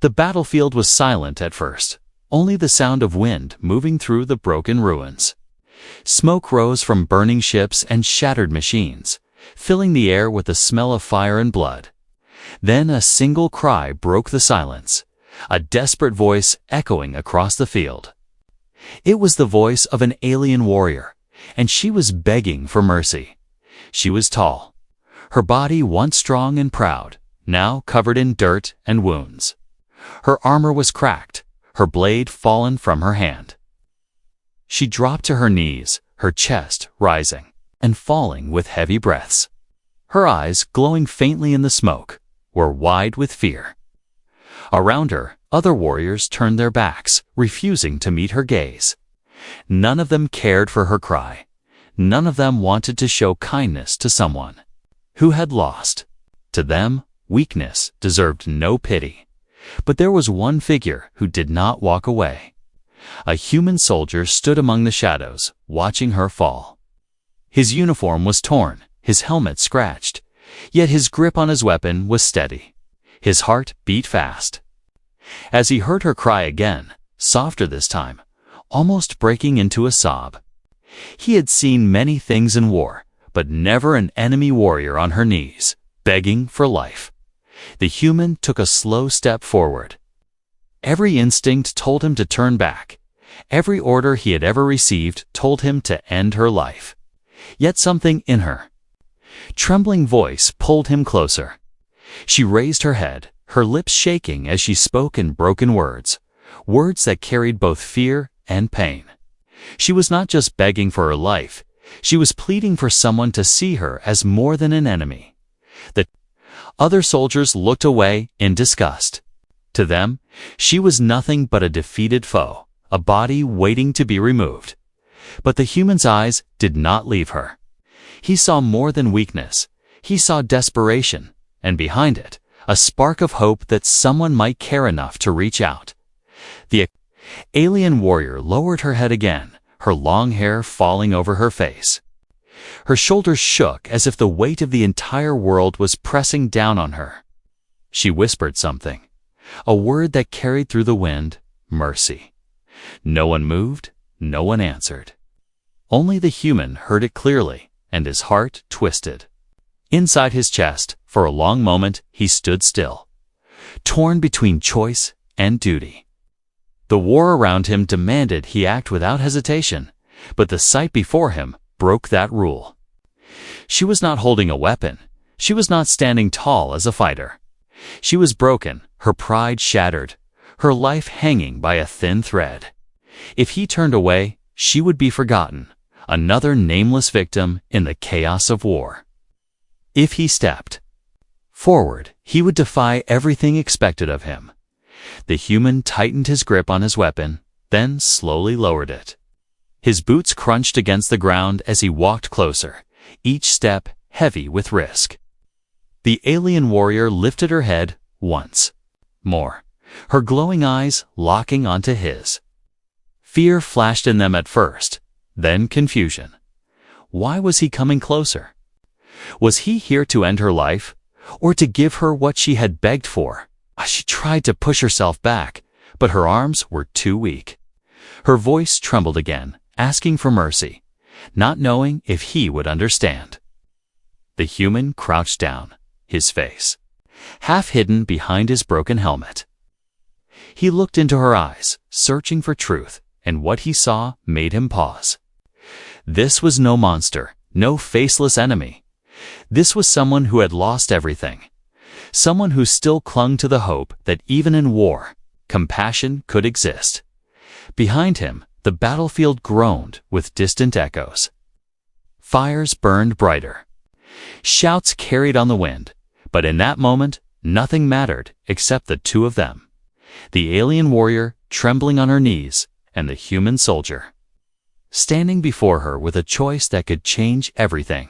The battlefield was silent at first, only the sound of wind moving through the broken ruins. Smoke rose from burning ships and shattered machines, filling the air with the smell of fire and blood. Then a single cry broke the silence, a desperate voice echoing across the field. It was the voice of an alien warrior, and she was begging for mercy. She was tall, her body once strong and proud, now covered in dirt and wounds. Her armor was cracked, her blade fallen from her hand. She dropped to her knees, her chest rising and falling with heavy breaths. Her eyes, glowing faintly in the smoke, were wide with fear. Around her, other warriors turned their backs, refusing to meet her gaze. None of them cared for her cry. None of them wanted to show kindness to someone who had lost. To them, weakness deserved no pity. But there was one figure who did not walk away. A human soldier stood among the shadows, watching her fall. His uniform was torn, his helmet scratched, yet his grip on his weapon was steady. His heart beat fast. As he heard her cry again, softer this time, almost breaking into a sob. He had seen many things in war, but never an enemy warrior on her knees, begging for life. The human took a slow step forward. Every instinct told him to turn back. Every order he had ever received told him to end her life. Yet something in her trembling voice pulled him closer. She raised her head, her lips shaking as she spoke in broken words, words that carried both fear and pain. She was not just begging for her life, she was pleading for someone to see her as more than an enemy. The other soldiers looked away in disgust. To them, she was nothing but a defeated foe, a body waiting to be removed. But the human's eyes did not leave her. He saw more than weakness. He saw desperation, and behind it, a spark of hope that someone might care enough to reach out. The alien warrior lowered her head again, her long hair falling over her face. Her shoulders shook as if the weight of the entire world was pressing down on her. She whispered something, a word that carried through the wind, mercy. No one moved, no one answered. Only the human heard it clearly, and his heart twisted. Inside his chest, for a long moment, he stood still, torn between choice and duty. The war around him demanded he act without hesitation, but the sight before him broke that rule. She was not holding a weapon. She was not standing tall as a fighter. She was broken, her pride shattered, her life hanging by a thin thread. If he turned away, she would be forgotten, another nameless victim in the chaos of war. If he stepped forward, he would defy everything expected of him. The human tightened his grip on his weapon, then slowly lowered it. His boots crunched against the ground as he walked closer, each step heavy with risk. The alien warrior lifted her head once more, her glowing eyes locking onto his. Fear flashed in them at first, then confusion. Why was he coming closer? Was he here to end her life, or to give her what she had begged for? She tried to push herself back, but her arms were too weak. Her voice trembled again, asking for mercy, not knowing if he would understand. The human crouched down, his face half hidden behind his broken helmet. He looked into her eyes, searching for truth, and what he saw made him pause. This was no monster, no faceless enemy. This was someone who had lost everything, someone who still clung to the hope that even in war, compassion could exist. Behind him, the battlefield groaned with distant echoes. Fires burned brighter. Shouts carried on the wind, but in that moment, nothing mattered except the two of them. The alien warrior trembling on her knees, and the human soldier standing before her with a choice that could change everything.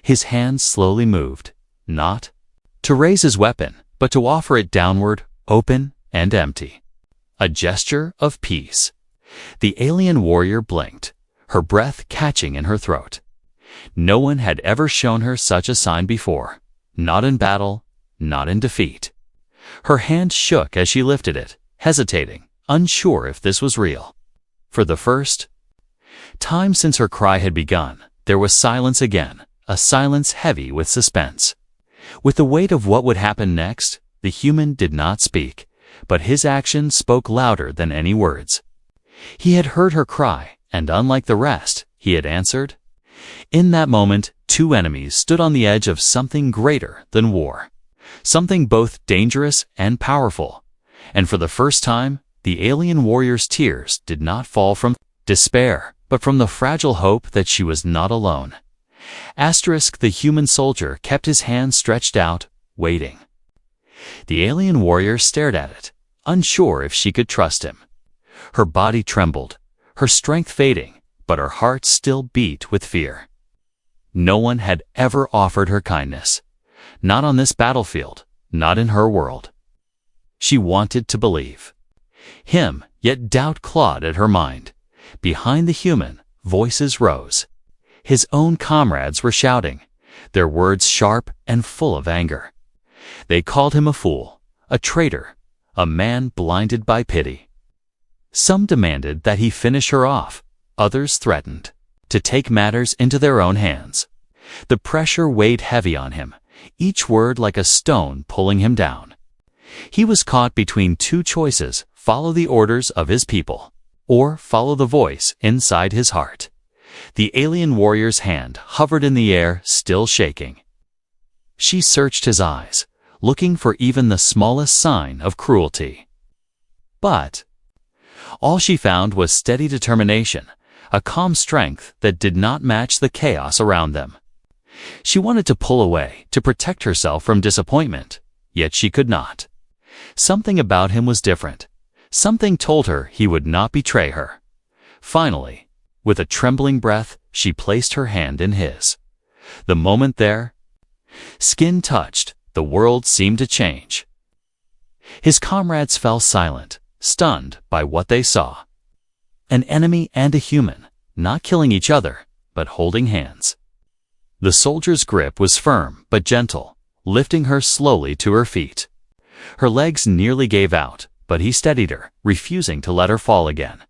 His hand slowly moved, not to raise his weapon, but to offer it downward, open and empty. A gesture of peace. The alien warrior blinked, her breath catching in her throat. No one had ever shown her such a sign before, not in battle, not in defeat. Her hand shook as she lifted it, hesitating, unsure if this was real. For the first time since her cry had begun, there was silence again, a silence heavy with suspense. With the weight of what would happen next, the human did not speak, but his action spoke louder than any words. He had heard her cry, and unlike the rest, he had answered. In that moment, two enemies stood on the edge of something greater than war, something both dangerous and powerful. And for the first time, the alien warrior's tears did not fall from despair, but from the fragile hope that she was not alone. The human soldier kept his hand stretched out, waiting. The alien warrior stared at it, unsure if she could trust him. Her body trembled, her strength fading, but her heart still beat with fear. No one had ever offered her kindness. Not on this battlefield, not in her world. She wanted to believe him, yet doubt clawed at her mind. Behind the human, voices rose. His own comrades were shouting, their words sharp and full of anger. They called him a fool, a traitor, a man blinded by pity. Some demanded that he finish her off, others threatened to take matters into their own hands. The pressure weighed heavy on him, each word like a stone pulling him down. He was caught between two choices: follow the orders of his people, or follow the voice inside his heart. The alien warrior's hand hovered in the air, still shaking. She searched his eyes, looking for even the smallest sign of cruelty. But all she found was steady determination, a calm strength that did not match the chaos around them. She wanted to pull away, to protect herself from disappointment, yet she could not. Something about him was different. Something told her he would not betray her. Finally, with a trembling breath, she placed her hand in his. The moment their skin touched, the world seemed to change. His comrades fell silent, stunned by what they saw. An enemy and a human, not killing each other, but holding hands. The soldier's grip was firm but gentle, lifting her slowly to her feet. Her legs nearly gave out, but he steadied her, refusing to let her fall again.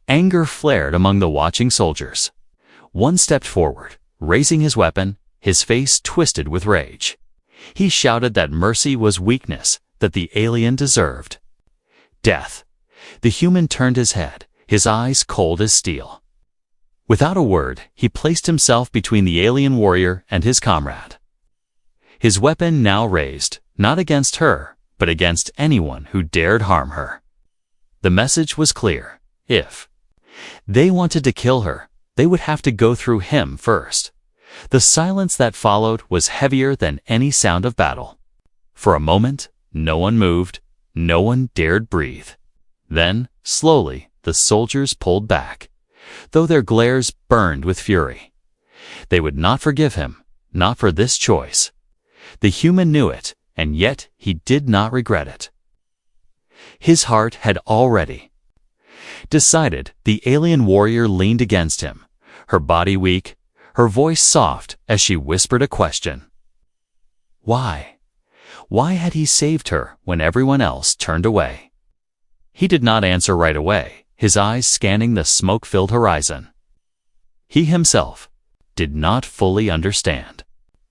Anger flared among the watching soldiers. One stepped forward, raising his weapon, his face twisted with rage. He shouted that mercy was weakness, that the alien deserved death. The human turned his head, his eyes cold as steel. Without a word, he placed himself between the alien warrior and his comrade. His weapon now raised, not against her, but against anyone who dared harm her. The message was clear. If they wanted to kill her, they would have to go through him first. The silence that followed was heavier than any sound of battle. For a moment, no one moved, no one dared breathe. Then, slowly, the soldiers pulled back, though their glares burned with fury. They would not forgive him, not for this choice. The human knew it, and yet he did not regret it. His heart had already decided. The alien warrior leaned against him, her body weak, her voice soft as she whispered a question. Why? Why had he saved her when everyone else turned away? He did not answer right away, his eyes scanning the smoke-filled horizon. He himself did not fully understand.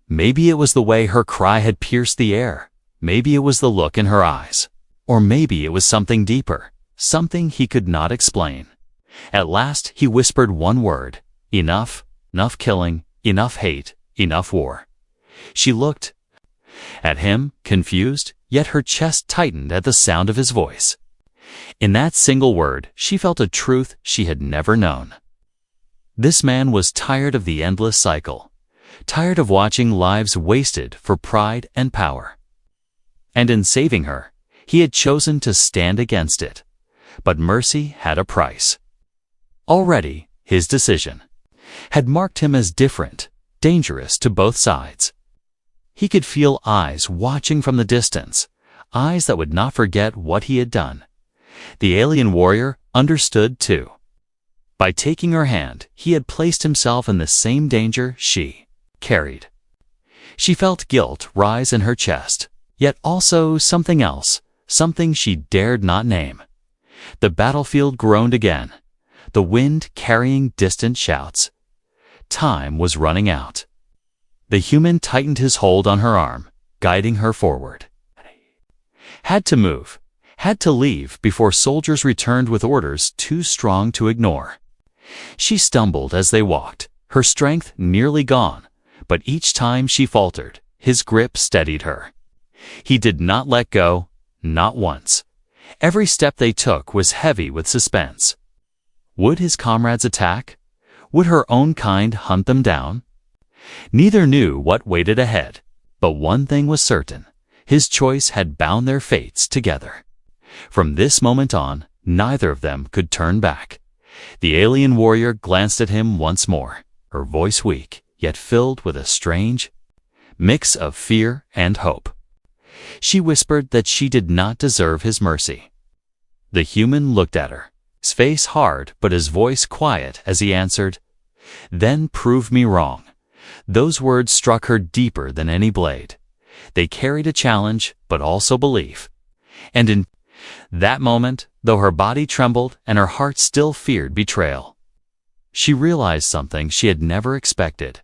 Maybe it was the way her cry had pierced the air. Maybe it was the look in her eyes. Or maybe it was something deeper, something he could not explain. At last he whispered one word: enough, enough killing, enough hate, enough war. She looked at him, confused, yet her chest tightened at the sound of his voice. In that single word, she felt a truth she had never known. This man was tired of the endless cycle, tired of watching lives wasted for pride and power. And in saving her, he had chosen to stand against it. But mercy had a price. Already, his decision had marked him as different, dangerous to both sides. He could feel eyes watching from the distance, eyes that would not forget what he had done. The alien warrior understood too. By taking her hand, he had placed himself in the same danger she carried. She felt guilt rise in her chest, yet also something else, something she dared not name. The battlefield groaned again, the wind carrying distant shouts. Time was running out. The human tightened his hold on her arm, guiding her forward. Had to move, had to leave before soldiers returned with orders too strong to ignore. She stumbled as they walked, her strength nearly gone, but each time she faltered, his grip steadied her. He did not let go, not once. Every step they took was heavy with suspense. Would his comrades attack? Would her own kind hunt them down? Neither knew what waited ahead, but one thing was certain. His choice had bound their fates together. From this moment on, neither of them could turn back. The alien warrior glanced at him once more, her voice weak, yet filled with a strange mix of fear and hope. She whispered that she did not deserve his mercy. The human looked at her, his face hard but his voice quiet as he answered, "Then prove me wrong." Those words struck her deeper than any blade. They carried a challenge, but also belief. And in that moment, though her body trembled and her heart still feared betrayal, she realized something she had never expected.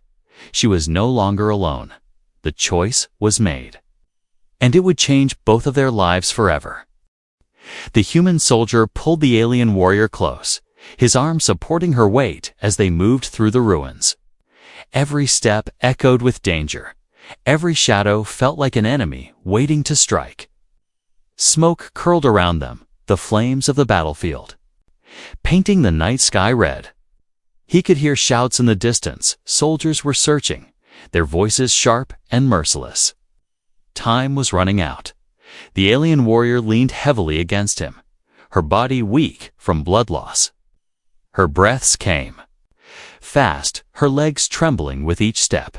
She was no longer alone. The choice was made. And it would change both of their lives forever. The human soldier pulled the alien warrior close, his arm supporting her weight as they moved through the ruins. Every step echoed with danger. Every shadow felt like an enemy waiting to strike. Smoke curled around them, the flames of the battlefield, painting the night sky red. He could hear shouts in the distance. Soldiers were searching, their voices sharp and merciless. Time was running out. The alien warrior leaned heavily against him, her body weak from blood loss. Her breaths came fast, her legs trembling with each step.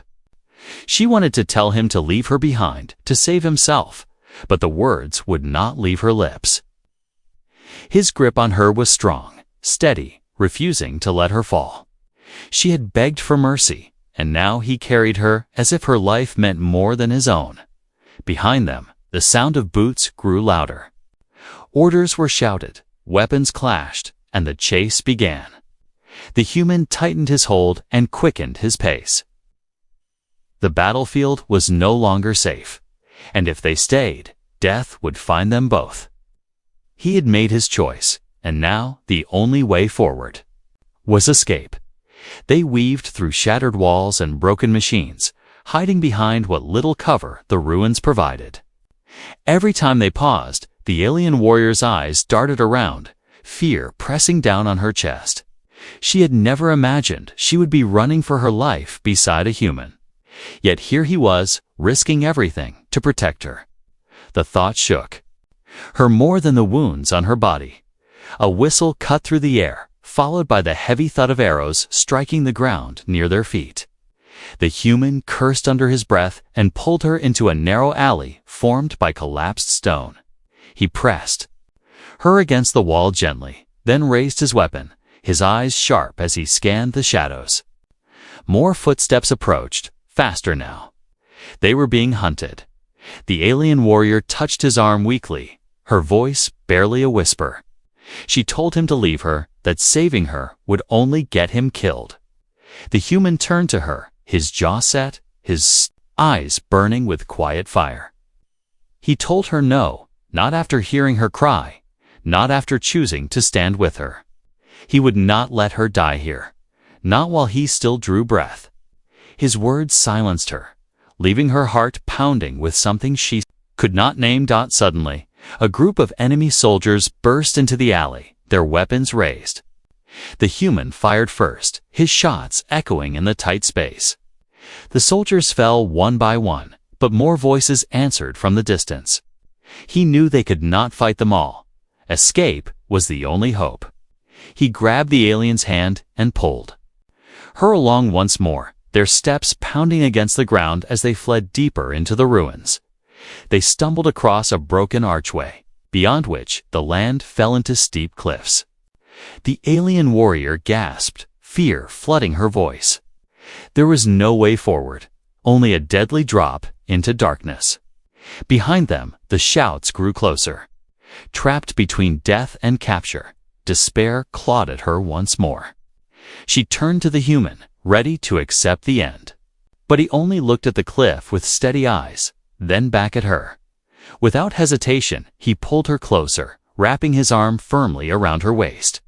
She wanted to tell him to leave her behind, to save himself, but the words would not leave her lips. His grip on her was strong, steady, refusing to let her fall. She had begged for mercy, and now he carried her as if her life meant more than his own. Behind them, the sound of boots grew louder. Orders were shouted, weapons clashed, and the chase began. The human tightened his hold and quickened his pace. The battlefield was no longer safe, and if they stayed, death would find them both. He had made his choice, and now the only way forward was escape. They weaved through shattered walls and broken machines, hiding behind what little cover the ruins provided. Every time they paused, the alien warrior's eyes darted around, fear pressing down on her chest. She had never imagined she would be running for her life beside a human. Yet here he was, risking everything to protect her. The thought shook her more than the wounds on her body. A whistle cut through the air, followed by the heavy thud of arrows striking the ground near their feet. The human cursed under his breath and pulled her into a narrow alley formed by collapsed stone. He pressed her against the wall gently, then raised his weapon, his eyes sharp as he scanned the shadows. More footsteps approached, faster now. They were being hunted. The alien warrior touched his arm weakly, her voice barely a whisper. She told him to leave her, that saving her would only get him killed. The human turned to her, his jaw set, his eyes burning with quiet fire. He told her no, not after hearing her cry, not after choosing to stand with her. He would not let her die here, not while he still drew breath. His words silenced her, leaving her heart pounding with something she could not name. Suddenly, a group of enemy soldiers burst into the alley, their weapons raised. The human fired first, his shots echoing in the tight space. The soldiers fell one by one, but more voices answered from the distance. He knew they could not fight them all. Escape was the only hope. He grabbed the alien's hand and pulled her along once more, their steps pounding against the ground as they fled deeper into the ruins. They stumbled across a broken archway, beyond which the land fell into steep cliffs. The alien warrior gasped, fear flooding her voice. There was no way forward, only a deadly drop into darkness. Behind them, the shouts grew closer. Trapped between death and capture, despair clawed at her once more. She turned to the human, ready to accept the end. But he only looked at the cliff with steady eyes, then back at her. Without hesitation, he pulled her closer, wrapping his arm firmly around her waist.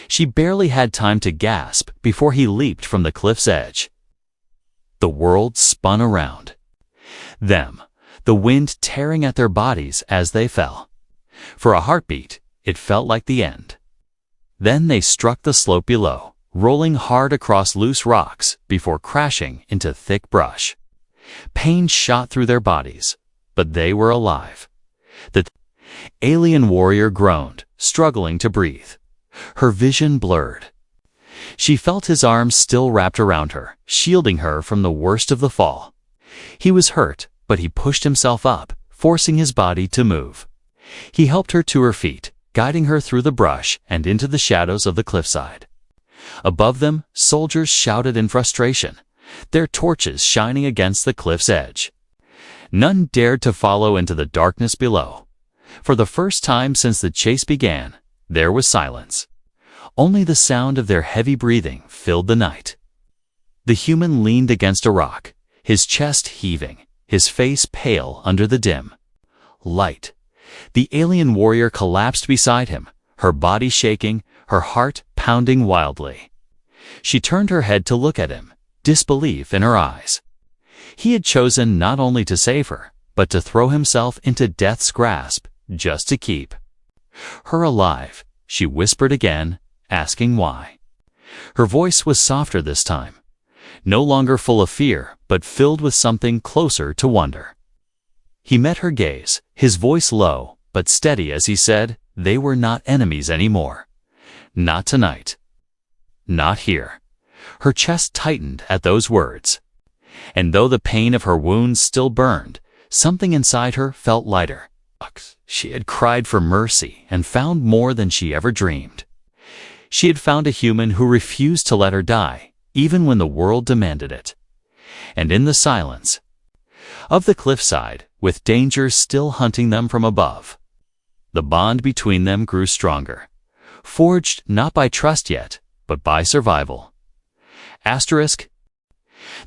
She barely had time to gasp before he leaped from the cliff's edge. The world spun around them, the wind tearing at their bodies as they fell. For a heartbeat, it felt like the end. Then they struck the slope below, rolling hard across loose rocks before crashing into thick brush. Pain shot through their bodies, but they were alive. The alien warrior groaned, struggling to breathe. Her vision blurred. She felt his arms still wrapped around her, shielding her from the worst of the fall. He was hurt, but he pushed himself up, forcing his body to move. He helped her to her feet, guiding her through the brush and into the shadows of the cliffside. Above them, soldiers shouted in frustration, their torches shining against the cliff's edge. None dared to follow into the darkness below. For the first time since the chase began, there was silence. Only the sound of their heavy breathing filled the night. The human leaned against a rock, his chest heaving, his face pale under the dim light. The alien warrior collapsed beside him, her body shaking, her heart pounding wildly. She turned her head to look at him, disbelief in her eyes. He had chosen not only to save her, but to throw himself into death's grasp just to keep her alive. She whispered again, asking why. Her voice was softer this time, no longer full of fear, but filled with something closer to wonder. He met her gaze, his voice low, but steady as he said, they were not enemies anymore. Not tonight. Not here. Her chest tightened at those words. And though the pain of her wounds still burned, something inside her felt lighter. She had cried for mercy and found more than she ever dreamed. She had found a human who refused to let her die, even when the world demanded it. And in the silence of the cliffside, with danger still hunting them from above, the bond between them grew stronger, forged not by trust yet, but by survival. Asterisk.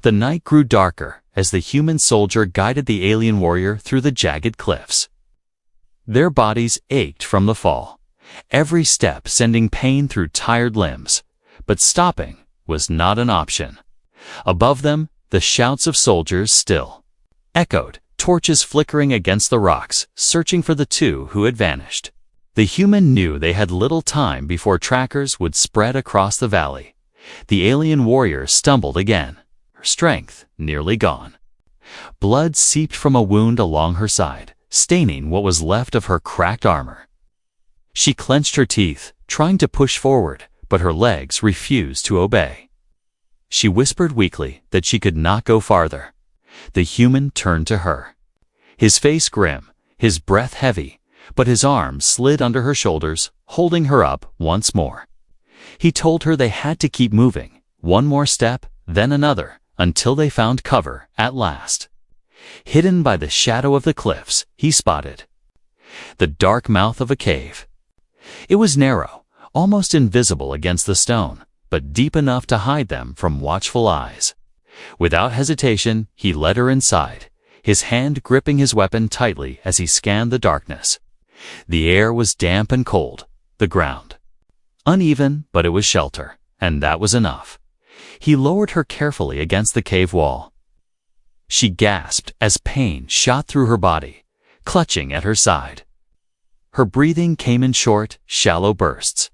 The night grew darker as the human soldier guided the alien warrior through the jagged cliffs. Their bodies ached from the fall, every step sending pain through tired limbs, but stopping was not an option. Above them, the shouts of soldiers still echoed, torches flickering against the rocks, searching for the two who had vanished. The human knew they had little time before trackers would spread across the valley. The alien warrior stumbled again, her strength nearly gone. Blood seeped from a wound along her side, staining what was left of her cracked armor. She clenched her teeth, trying to push forward, but her legs refused to obey. She whispered weakly that she could not go farther. The human turned to her, his face grim, his breath heavy, but his arms slid under her shoulders, holding her up once more. He told her they had to keep moving, one more step, then another, until they found cover at last. Hidden by the shadow of the cliffs, he spotted the dark mouth of a cave. It was narrow, almost invisible against the stone, but deep enough to hide them from watchful eyes. Without hesitation, he led her inside, his hand gripping his weapon tightly as he scanned the darkness. The air was damp and cold, the ground uneven, but it was shelter, and that was enough. He lowered her carefully against the cave wall. She gasped as pain shot through her body, clutching at her side. Her breathing came in short, shallow bursts.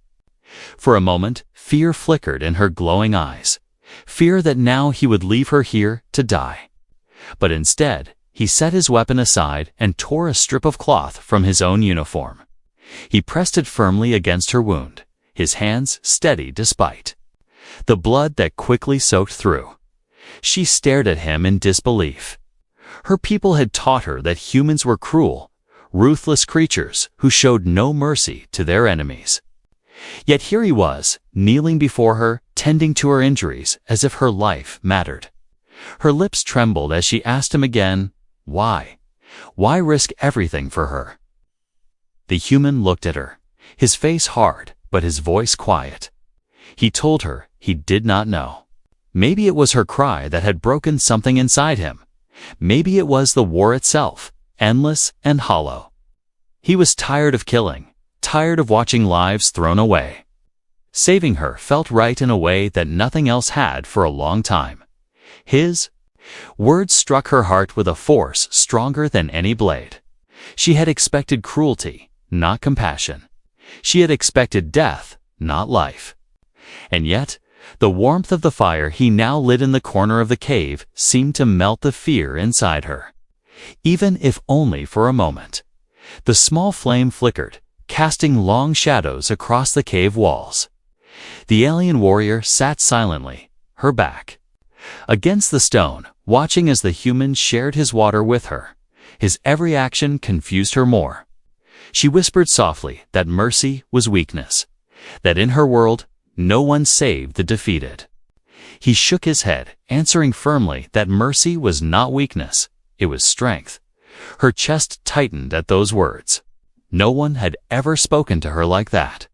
For a moment, fear flickered in her glowing eyes, fear that now he would leave her here to die. But instead, he set his weapon aside and tore a strip of cloth from his own uniform. He pressed it firmly against her wound, his hands steady despite the blood that quickly soaked through. She stared at him in disbelief. Her people had taught her that humans were cruel, ruthless creatures who showed no mercy to their enemies. Yet here he was, kneeling before her, tending to her injuries as if her life mattered. Her lips trembled as she asked him again, why? Why risk everything for her? The human looked at her, his face hard, but his voice quiet. He told her he did not know. Maybe it was her cry that had broken something inside him. Maybe it was the war itself, endless and hollow. He was tired of killing, tired of watching lives thrown away. Saving her felt right in a way that nothing else had for a long time. His words struck her heart with a force stronger than any blade. She had expected cruelty, not compassion. She had expected death, not life. And yet, the warmth of the fire he now lit in the corner of the cave seemed to melt the fear inside her. Even if only for a moment. The small flame flickered, casting long shadows across the cave walls. The alien warrior sat silently, her back against the stone, watching as the human shared his water with her. His every action confused her more. She whispered softly that mercy was weakness, that in her world, no one saved the defeated. He shook his head, answering firmly that mercy was not weakness, it was strength. Her chest tightened at those words. No one had ever spoken to her like that.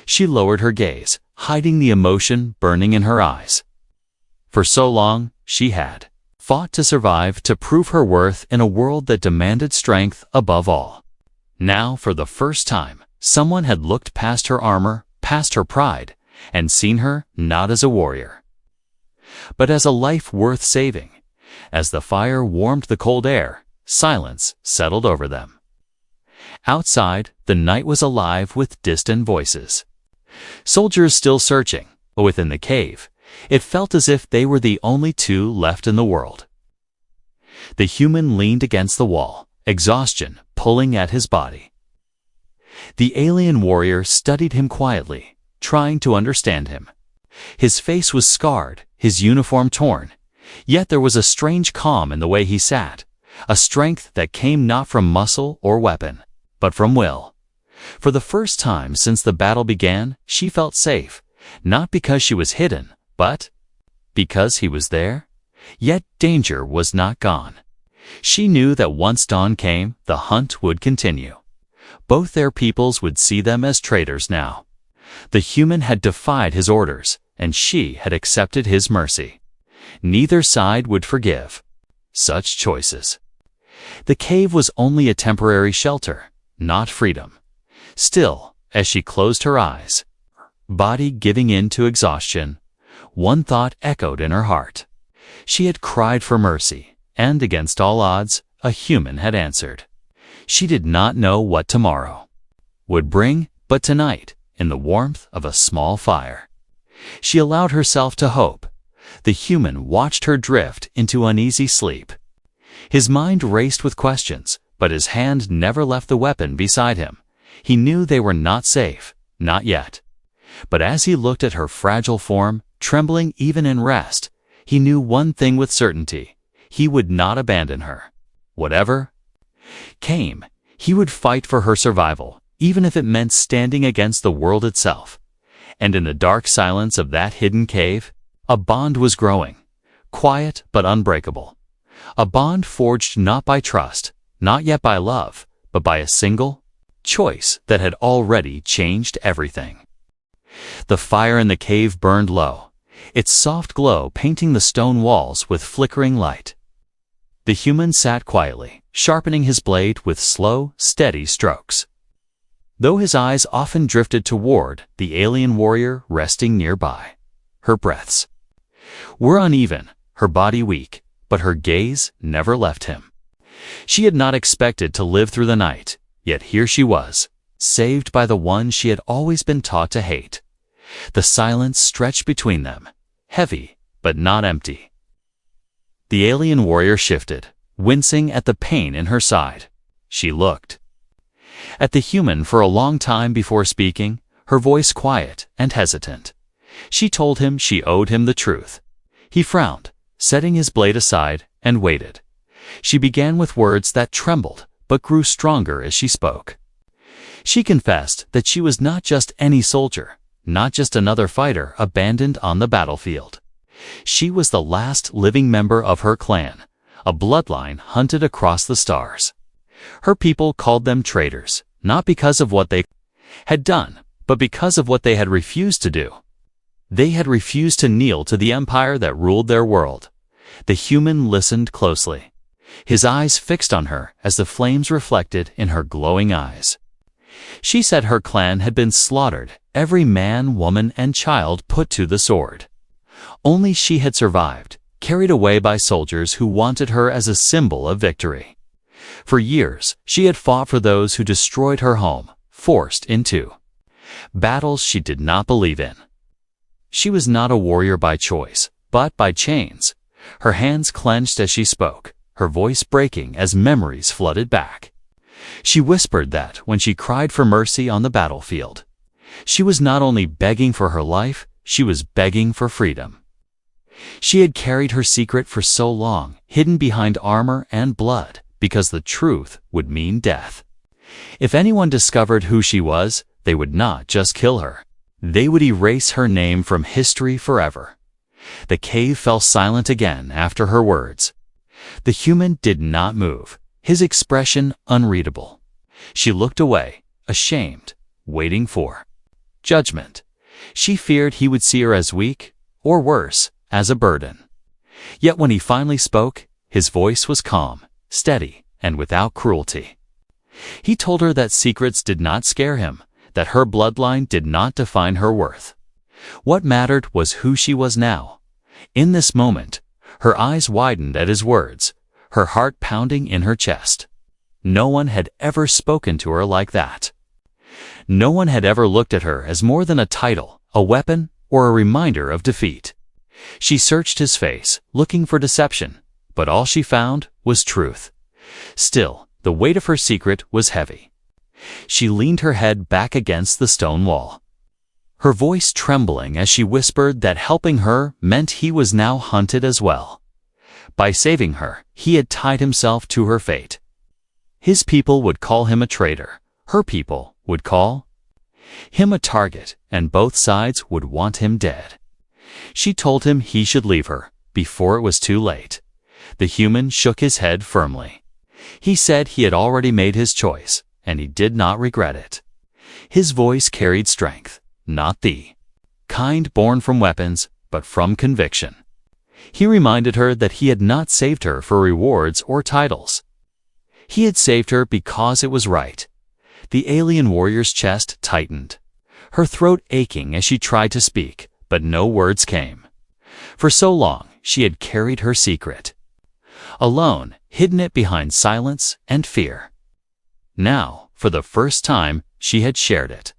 She lowered her gaze, hiding the emotion burning in her eyes. For so long, she had fought to survive, to prove her worth in a world that demanded strength above all. Now, for the first time, someone had looked past her armor, past her pride, and seen her not as a warrior, but as a life worth saving. As the fire warmed the cold air, silence settled over them. Outside, the night was alive with distant voices. Soldiers still searching, but within the cave, it felt as if they were the only two left in the world. The human leaned against the wall, exhaustion pulling at his body. The alien warrior studied him quietly, trying to understand him. His face was scarred, his uniform torn, yet there was a strange calm in the way he sat, a strength that came not from muscle or weapon, but from will. For the first time since the battle began, she felt safe, not because she was hidden, but because he was there. Yet danger was not gone. She knew that once dawn came, the hunt would continue. Both their peoples would see them as traitors now. The human had defied his orders, and she had accepted his mercy. Neither side would forgive such choices. The cave was only a temporary shelter, not freedom. Still, as she closed her eyes, body giving in to exhaustion, one thought echoed in her heart. She had cried for mercy, and against all odds, a human had answered. She did not know what tomorrow would bring, but tonight, in the warmth of a small fire, she allowed herself to hope. The human watched her drift into uneasy sleep. His mind raced with questions, but his hand never left the weapon beside him. He knew they were not safe, not yet. But as he looked at her fragile form, trembling even in rest, he knew one thing with certainty: he would not abandon her. Whatever came, he would fight for her survival, even if it meant standing against the world itself. And in the dark silence of that hidden cave, a bond was growing, quiet but unbreakable. A bond forged not by trust, not yet by love, but by a single choice that had already changed everything. The fire in the cave burned low, its soft glow painting the stone walls with flickering light. The human sat quietly, sharpening his blade with slow, steady strokes. Though his eyes often drifted toward the alien warrior resting nearby, her breaths were uneven, her body weak, but her gaze never left him. She had not expected to live through the night, yet here she was, saved by the one she had always been taught to hate. The silence stretched between them, heavy but not empty. The alien warrior shifted, wincing at the pain in her side. She looked at the human for a long time before speaking, her voice quiet and hesitant. She told him she owed him the truth. He frowned, setting his blade aside, and waited. She began with words that trembled, but grew stronger as she spoke. She confessed that she was not just any soldier, not just another fighter abandoned on the battlefield. She was the last living member of her clan, a bloodline hunted across the stars. Her people called them traitors, not because of what they had done, but because of what they had refused to do. They had refused to kneel to the empire that ruled their world. The human listened closely, his eyes fixed on her as the flames reflected in her glowing eyes. She said her clan had been slaughtered, every man, woman, and child put to the sword. Only she had survived, carried away by soldiers who wanted her as a symbol of victory. For years, she had fought for those who destroyed her home, forced into battles she did not believe in. She was not a warrior by choice, but by chains. Her hands clenched as she spoke, her voice breaking as memories flooded back. She whispered that when she cried for mercy on the battlefield, she was not only begging for her life, she was begging for freedom. She had carried her secret for so long, hidden behind armor and blood, because the truth would mean death. If anyone discovered who she was, they would not just kill her. They would erase her name from history forever. The cave fell silent again after her words. The human did not move, his expression unreadable. She looked away, ashamed, waiting for judgment. She feared he would see her as weak, or worse, as a burden. Yet when he finally spoke, his voice was calm, steady, and without cruelty. He told her that secrets did not scare him, that her bloodline did not define her worth. What mattered was who she was now. In this moment, her eyes widened at his words, her heart pounding in her chest. No one had ever spoken to her like that. No one had ever looked at her as more than a title, a weapon, or a reminder of defeat. She searched his face, looking for deception, but all she found was truth. Still, the weight of her secret was heavy. She leaned her head back against the stone wall, her voice trembling as she whispered that helping her meant he was now hunted as well. By saving her, he had tied himself to her fate. His people would call him a traitor. Her people would call him a target, and both sides would want him dead. She told him he should leave her, before it was too late. The human shook his head firmly. He said he had already made his choice, and he did not regret it. His voice carried strength, not the kind born from weapons, but from conviction. He reminded her that he had not saved her for rewards or titles. He had saved her because it was right. The alien warrior's chest tightened, her throat aching as she tried to speak, but no words came. For so long, she had carried her secret, alone, hidden it behind silence and fear. Now, for the first time, she had shared it.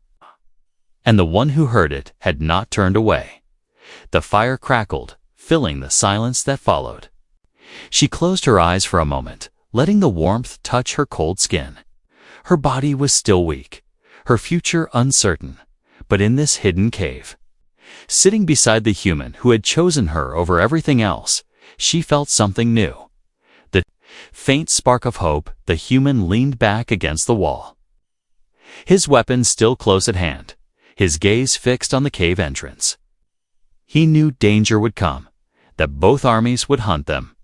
And the one who heard it had not turned away. The fire crackled, filling the silence that followed. She closed her eyes for a moment, letting the warmth touch her cold skin. Her body was still weak, her future uncertain, but in this hidden cave, sitting beside the human who had chosen her over everything else, she felt something new. The faint spark of hope, the human leaned back against the wall, his weapon still close at hand, his gaze fixed on the cave entrance. He knew danger would come, that both armies would hunt them.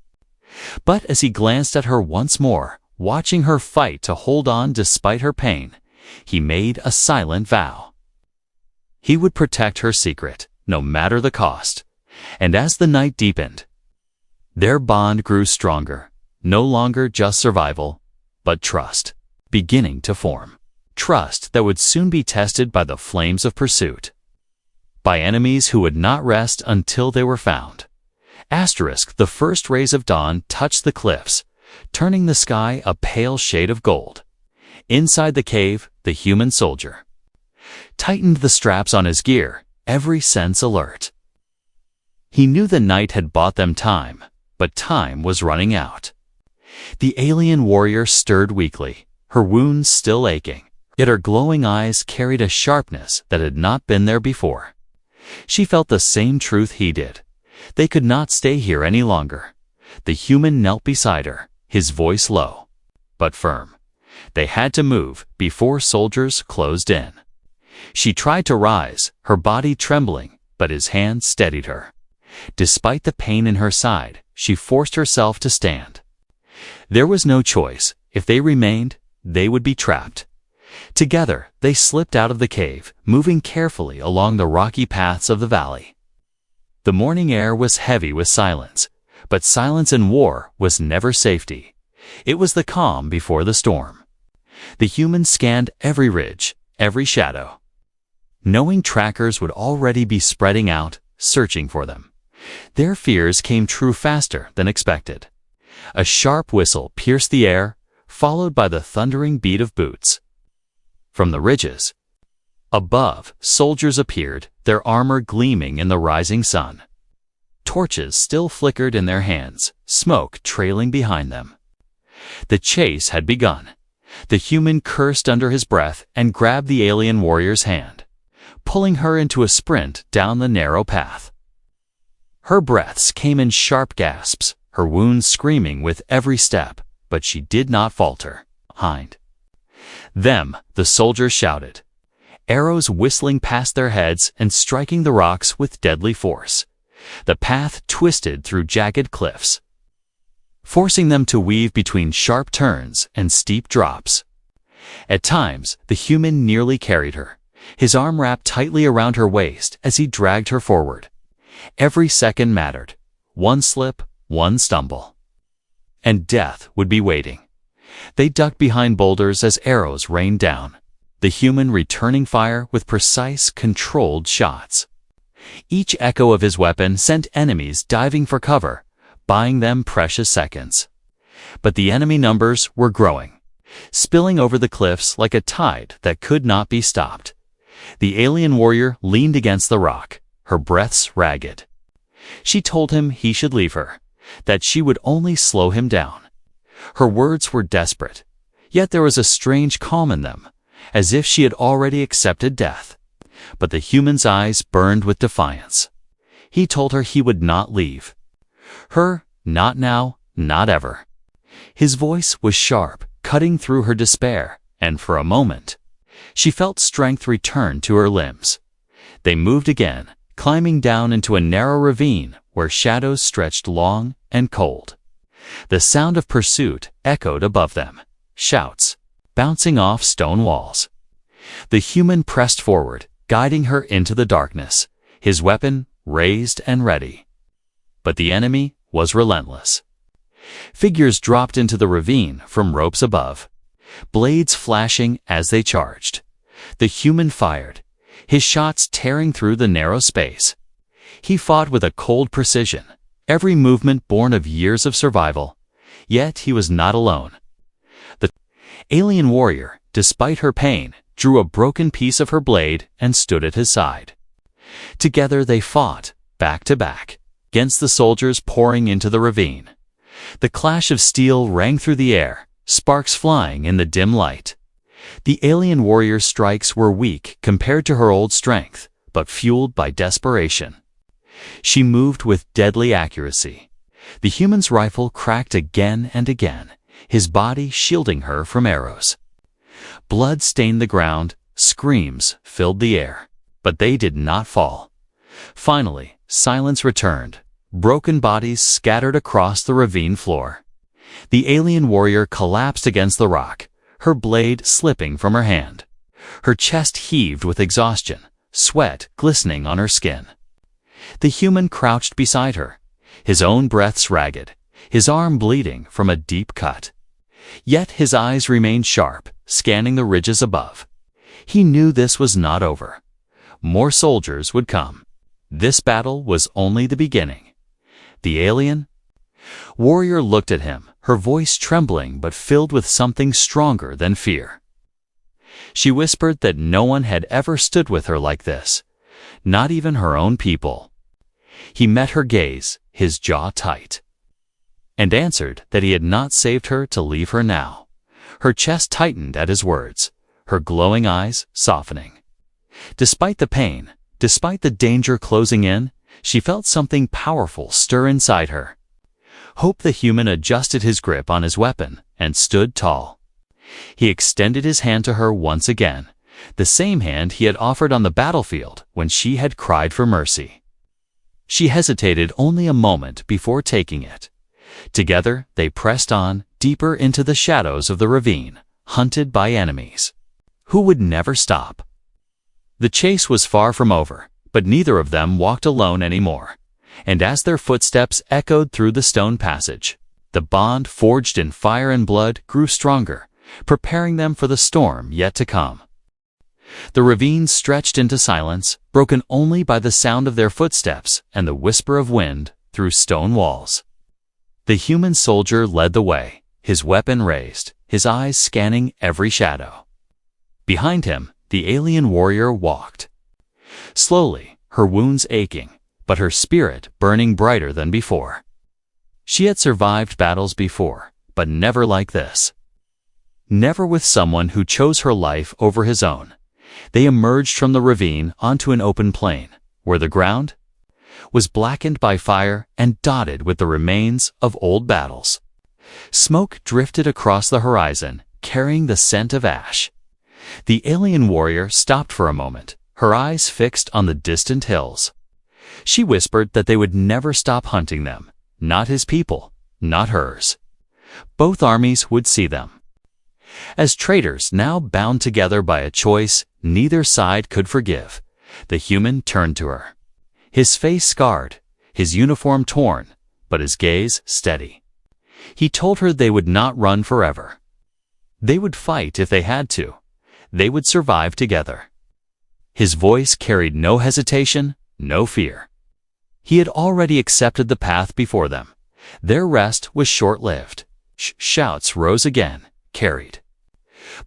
But as he glanced at her once more, watching her fight to hold on despite her pain, he made a silent vow. He would protect her secret, no matter the cost. And as the night deepened, their bond grew stronger, no longer just survival, but trust, beginning to form. Trust that would soon be tested by the flames of pursuit, by enemies who would not rest until they were found. The first rays of dawn touched the cliffs, turning the sky a pale shade of gold. Inside the cave, the human soldier tightened the straps on his gear, every sense alert. He knew the night had bought them time, but time was running out. The alien warrior stirred weakly, her wounds still aching, yet her glowing eyes carried a sharpness that had not been there before. She felt the same truth he did. They could not stay here any longer. The human knelt beside her, his voice low, but firm. They had to move before soldiers closed in. She tried to rise, her body trembling, but his hand steadied her. Despite the pain in her side, she forced herself to stand, There was no choice. If they remained, they would be trapped. Together, they slipped out of the cave, moving carefully along the rocky paths of the valley. The morning air was heavy with silence, but silence in war was never safety. It was the calm before the storm. The humans scanned every ridge, every shadow, knowing trackers would already be spreading out, searching for them. Their fears came true faster than expected. A sharp whistle pierced the air, followed by the thundering beat of boots. From the ridges above, soldiers appeared, their armor gleaming in the rising sun. Torches still flickered in their hands, smoke trailing behind them. The chase had begun. The human cursed under his breath and grabbed the alien warrior's hand, pulling her into a sprint down the narrow path. Her breaths came in sharp gasps, her wounds screaming with every step, but she did not falter. Behind them, the soldiers shouted, arrows whistling past their heads and striking the rocks with deadly force. The path twisted through jagged cliffs, forcing them to weave between sharp turns and steep drops. At times, the human nearly carried her, his arm wrapped tightly around her waist as he dragged her forward. Every second mattered. One slip, one stumble, and death would be waiting. They ducked behind boulders as arrows rained down, the human returning fire with precise, controlled shots. Each echo of his weapon sent enemies diving for cover, buying them precious seconds. But the enemy numbers were growing, spilling over the cliffs like a tide that could not be stopped. The alien warrior leaned against the rock, her breaths ragged. She told him he should leave her, that she would only slow him down. Her words were desperate, yet there was a strange calm in them, as if she had already accepted death. But the human's eyes burned with defiance. He told her he would not leave her, not now, not ever. His voice was sharp, cutting through her despair, and for a moment, she felt strength return to her limbs. They moved again, climbing down into a narrow ravine where shadows stretched long and cold. The sound of pursuit echoed above them, shouts bouncing off stone walls. The human pressed forward, guiding her into the darkness, his weapon raised and ready. But the enemy was relentless. Figures dropped into the ravine from ropes above, blades flashing as they charged. The human fired, his shots tearing through the narrow space. He fought with a cold precision, every movement born of years of survival. Yet he was not alone. The alien warrior, despite her pain, drew a broken piece of her blade and stood at his side. Together they fought, back to back, against the soldiers pouring into the ravine. The clash of steel rang through the air, sparks flying in the dim light. The alien warrior's strikes were weak compared to her old strength, but fueled by desperation. She moved with deadly accuracy. The human's rifle cracked again and again, his body shielding her from arrows. Blood stained the ground, screams filled the air, but they did not fall. Finally, silence returned. Broken bodies scattered across the ravine floor. The alien warrior collapsed against the rock, her blade slipping from her hand. Her chest heaved with exhaustion, sweat glistening on her skin. The human crouched beside her, his own breaths ragged, his arm bleeding from a deep cut. Yet his eyes remained sharp, scanning the ridges above. He knew this was not over. More soldiers would come. This battle was only the beginning. The alien warrior looked at him, her voice trembling but filled with something stronger than fear. She whispered that no one had ever stood with her like this, not even her own people. He met her gaze, his jaw tight, and answered that he had not saved her to leave her now. Her chest tightened at his words, her glowing eyes softening. Despite the pain, despite the danger closing in, she felt something powerful stir inside her. Hope the human adjusted his grip on his weapon and stood tall. He extended his hand to her once again, the same hand he had offered on the battlefield when she had cried for mercy. She hesitated only a moment before taking it. Together they pressed on, deeper into the shadows of the ravine, hunted by enemies who would never stop. The chase was far from over, but neither of them walked alone anymore, and as their footsteps echoed through the stone passage, the bond forged in fire and blood grew stronger, preparing them for the storm yet to come. The ravine stretched into silence, broken only by the sound of their footsteps and the whisper of wind through stone walls. The human soldier led the way, his weapon raised, his eyes scanning every shadow. Behind him, the alien warrior walked. Slowly, her wounds aching, but her spirit burning brighter than before. She had survived battles before, but never like this. Never with someone who chose her life over his own. They emerged from the ravine onto an open plain, where the ground was blackened by fire and dotted with the remains of old battles. Smoke drifted across the horizon, carrying the scent of ash. The alien warrior stopped for a moment, her eyes fixed on the distant hills. She whispered that they would never stop hunting them, not his people, not hers. Both armies would see them. As traitors now bound together by a choice neither side could forgive, the human turned to her. His face scarred, his uniform torn, but his gaze steady. He told her they would not run forever. They would fight if they had to. They would survive together. His voice carried no hesitation, no fear. He had already accepted the path before them. Their rest was short-lived. Shouts rose again, carried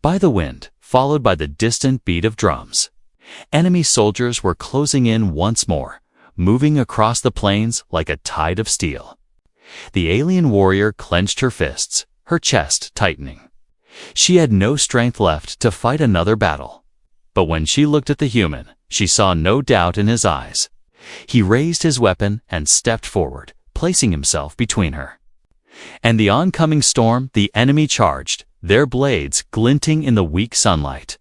by the wind, followed by the distant beat of drums. Enemy soldiers were closing in once more, moving across the plains like a tide of steel. The alien warrior clenched her fists, her chest tightening. She had no strength left to fight another battle. But when she looked at the human, she saw no doubt in his eyes. He raised his weapon and stepped forward, placing himself between her and the oncoming storm. The enemy charged, their blades glinting in the weak sunlight.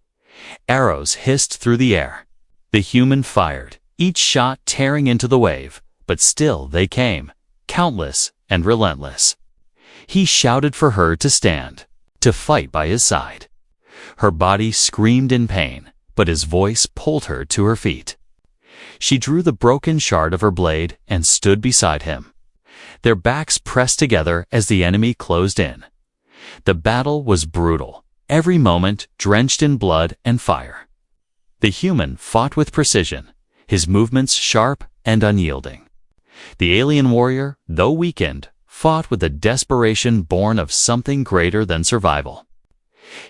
Arrows hissed through the air. The human fired, each shot tearing into the wave, but still they came, countless and relentless. He shouted for her to stand, to fight by his side. Her body screamed in pain, but his voice pulled her to her feet. She drew the broken shard of her blade and stood beside him. Their backs pressed together as the enemy closed in. The battle was brutal, every moment drenched in blood and fire. The human fought with precision, his movements sharp and unyielding. The alien warrior, though weakened, fought with a desperation born of something greater than survival.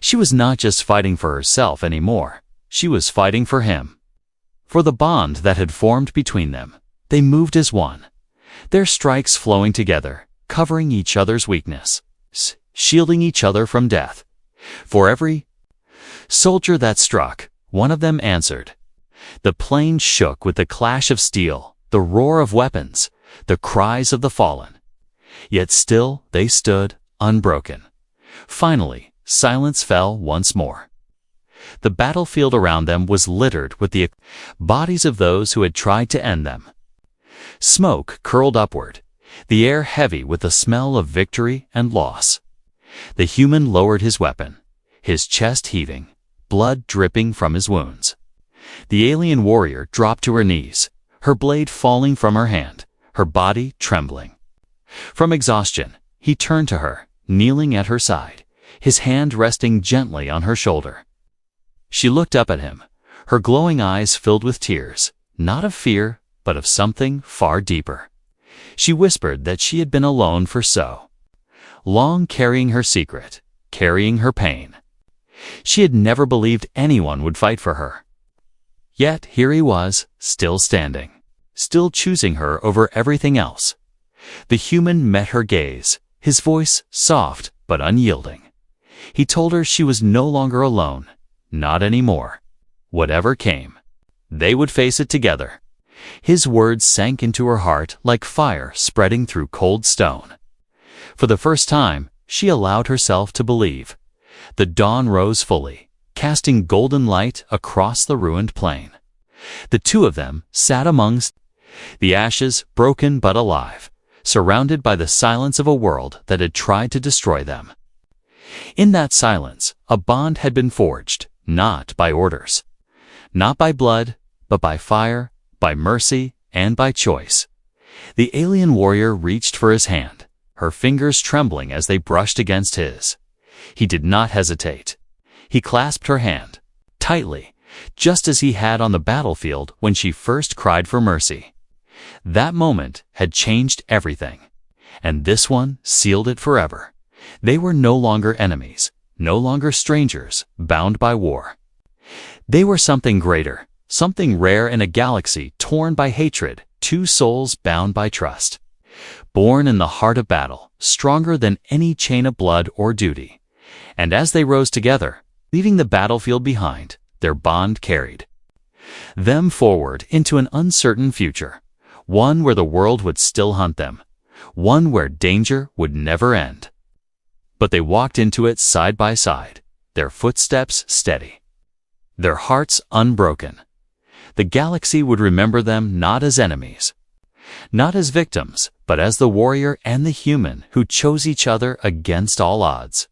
She was not just fighting for herself anymore, she was fighting for him. For the bond that had formed between them, they moved as one, their strikes flowing together, covering each other's weakness, shielding each other from death. For every soldier that struck, one of them answered. The plain shook with the clash of steel, the roar of weapons, the cries of the fallen. Yet still they stood, unbroken. Finally, silence fell once more. The battlefield around them was littered with the bodies of those who had tried to end them. Smoke curled upward, the air heavy with the smell of victory and loss. The human lowered his weapon, his chest heaving, blood dripping from his wounds. The alien warrior dropped to her knees, her blade falling from her hand, her body trembling. From exhaustion, he turned to her, kneeling at her side, his hand resting gently on her shoulder. She looked up at him, her glowing eyes filled with tears, not of fear, but of something far deeper. She whispered that she had been alone for so long, carrying her secret, carrying her pain. She had never believed anyone would fight for her. Yet here he was, still standing, still choosing her over everything else. The human met her gaze, his voice soft but unyielding. He told her she was no longer alone, not anymore. Whatever came, they would face it together. His words sank into her heart like fire spreading through cold stone. For the first time, she allowed herself to believe. The dawn rose fully, casting golden light across the ruined plain. The two of them sat amongst the ashes, broken but alive, surrounded by the silence of a world that had tried to destroy them. In that silence, a bond had been forged, not by orders, not by blood, but by fire, by mercy, and by choice. The alien warrior reached for his hand, her fingers trembling as they brushed against his. He did not hesitate. He clasped her hand, tightly, just as he had on the battlefield when she first cried for mercy. That moment had changed everything, and this one sealed it forever. They were no longer enemies, no longer strangers, bound by war. They were something greater, something rare in a galaxy torn by hatred, two souls bound by trust. Born in the heart of battle, stronger than any chain of blood or duty. And as they rose together, leaving the battlefield behind, their bond carried them forward into an uncertain future, one where the world would still hunt them, one where danger would never end. But they walked into it side by side, their footsteps steady, their hearts unbroken. The galaxy would remember them not as enemies, not as victims, but as the warrior and the human who chose each other against all odds.